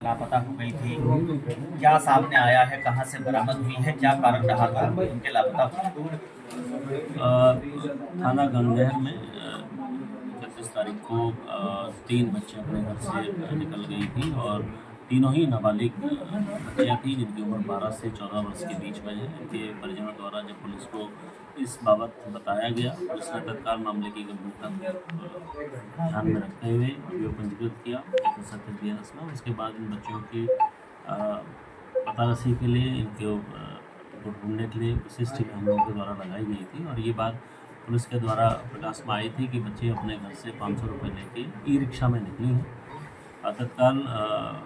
लापता हो गई थी, क्या सामने आया है, कहाँ से बरामद हुई है, क्या कारण रहा था उनके लापता होने थाना गंगनहर में 31 तारीख को 3 बच्चे अपने घर से निकल गई थी और तीनों ही नाबालिग बच्चियाँ थीं जिनकी उम्र 12 से 14 वर्ष के बीच में है। इनके परिजनों द्वारा जब पुलिस को इस बाबत बताया गया, पुलिस ने तत्काल मामले की गंभीरता को ध्यान में रखते हुए अभियोग पंजीकृत किया 137 में। उसके बाद इन बच्चों की पतारसी के लिए इनको ढूंढने के लिए विशिष्ट टीम हम लोगों के द्वारा लगाई गई थी और ये बात पुलिस के द्वारा प्रकाश में आई थी कि बच्चे अपने घर से 500 रुपये लेके ई रिक्शा में निकली हैं। तत्काल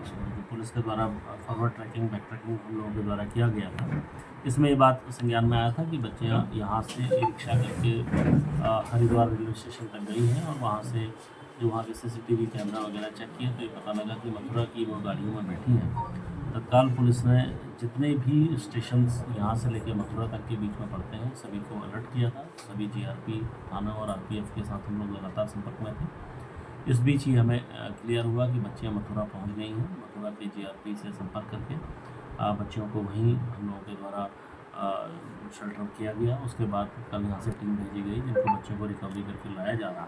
जो पुलिस के द्वारा फॉरवर्ड ट्रैकिंग बैक ट्रैकिंग हम लोगों के द्वारा किया गया था, इसमें ये बात संज्ञान में आया था कि बच्चियाँ यहाँ से ई रिक्शा करके हरिद्वार रेलवे स्टेशन तक गई हैं और वहाँ से जो वहाँ के CCTV कैमरा वगैरह चेक किया तो ये पता लगा कि मथुरा की वो गाड़ियों में बैठी हैं। तत्काल पुलिस ने जितने भी स्टेशंस यहाँ से लेकर मथुरा तक के बीच में पड़ते हैं सभी को अलर्ट किया था। सभी GRP थाना और RPF के साथ हम लोग लगातार संपर्क में थे। इस बीच ही हमें क्लियर हुआ कि बच्चियाँ मथुरा पहुँच गई हैं। मथुरा के GRP से संपर्क करके बच्चियों को वहीं हम लोगों के द्वारा शेल्टर किया गया। उसके बाद कल यहाँ से टीम भेजी गई जिनको बच्चों को रिकवरी करके लाया जा रहा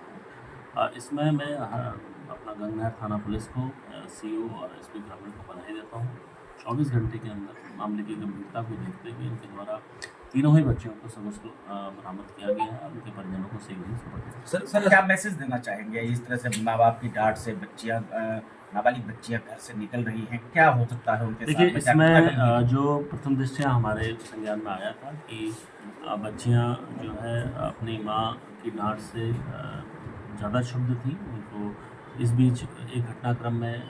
है। इसमें मैं अपना गंगनहर थाना पुलिस को CO और SP ग्रामीण को बधाई देता हूँ। 24 घंटे के अंदर मामले की गंभीरता को देखते हुए इनके द्वारा तीनों ही बच्चियों को सबूत को बरामद किया गया है और उनके परिजनों को शीघ्र ही सुपुर्द किया जाएगा। सर क्या मैसेज देना चाहेंगे इस तरह से माँ बाप की डांट से बच्चियाँ नाबालिग बच्चियाँ घर से निकल रही हैं, क्या हो सकता है उनके साथ? देखिए, इसमें जो प्रथम दृष्टया हमारे संज्ञान में आया था कि बच्चियाँ जो है अपनी माँ की डांट से ज़्यादा क्षुब्ध थी। उनको इस बीच एक घटनाक्रम में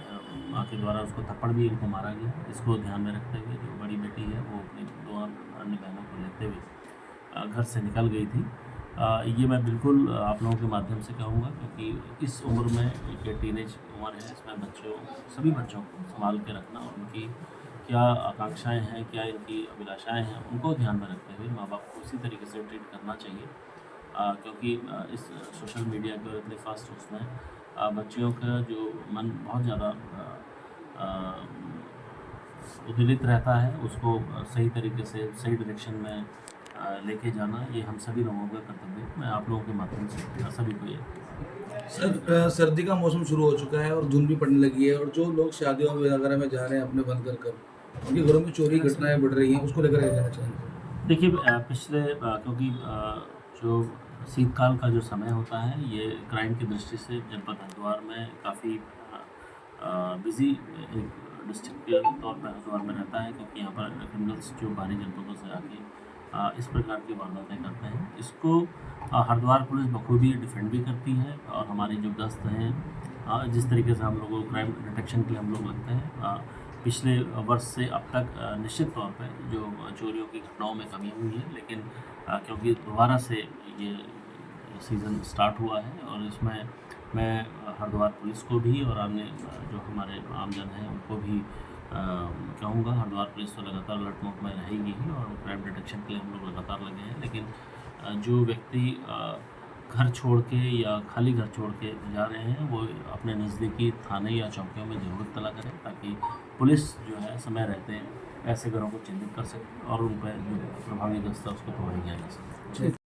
माँ के द्वारा उसको थप्पड़ भी इनको मारा गया। इसको ध्यान में रखते हुए जो बड़ी बेटी है वो अपनी 2 अन्य बहनों को लेते हुए घर से निकल गई थी। ये मैं बिल्कुल आप लोगों के माध्यम से कहूँगा क्योंकि इस उम्र में एक टीनेज उम्र है, इसमें सभी बच्चों को संभाल के रखना और उनकी क्या आकांक्षाएँ हैं, क्या इनकी अभिलाषाएँ हैं, उनको ध्यान में रखते हुए माँ बाप को उसी तरीके से ट्रीट करना चाहिए। क्योंकि इस सोशल मीडिया के इतने फास्ट उसमें बच्चियों का जो मन बहुत ज़्यादा उद्वेलित रहता है, उसको सही तरीके से सही डायरेक्शन में लेके जाना ये हम सभी लोगों का कर्तव्य है। मैं आप लोगों के माध्यम से सभी को ये सर, सर्दी का मौसम शुरू हो चुका है और धुंध भी पड़ने लगी है और जो लोग शादियों वगैरह में जा रहे हैं अपने बंद कर उनके घरों में चोरी घटनाएं बढ़ रही हैं, उसको लेकर क्या कहना चाहेंगे? देखिए, पिछले क्योंकि जो शीतकाल का जो समय होता है ये क्राइम की दृष्टि से जनपद हरिद्वार में काफ़ी बिजी एक डिस्ट्रिक्ट के तौर पर हरिद्वार में रहता है क्योंकि यहाँ पर क्रिमिनल्स जो बाहरी जनपदों से आके इस प्रकार की वारदातें करते हैं। इसको हरिद्वार पुलिस बखूबी डिफेंड भी करती है और हमारी जो गश्त हैं जिस तरीके से हम लोगों को क्राइम डिटेक्शन के लिए हम लोग लगते हैं, पिछले वर्ष से अब तक निश्चित तौर पे जो चोरियों की घटनाओं में कमी हुई है, लेकिन क्योंकि दोबारा से ये सीज़न स्टार्ट हुआ है और इसमें मैं हरिद्वार पुलिस को भी और अन्य जो हमारे आमजन हैं उनको भी कहूँगा, हरिद्वार पुलिस तो लगातार अलर्ट मोड में रहेगी ही और क्राइम डिटेक्शन के लिए हम लोग लगातार लगे हैं। लेकिन जो व्यक्ति घर छोड़ के या खाली घर छोड़ के जा रहे हैं वो अपने नज़दीकी थाने या चौकियों में ज़रूर इत्तला करें ताकि पुलिस जो है समय रहते ऐसे घरों को चिन्हित कर सके और उन पर जो प्रभावी गश्त है उसको प्रोवाइड किया जा सके।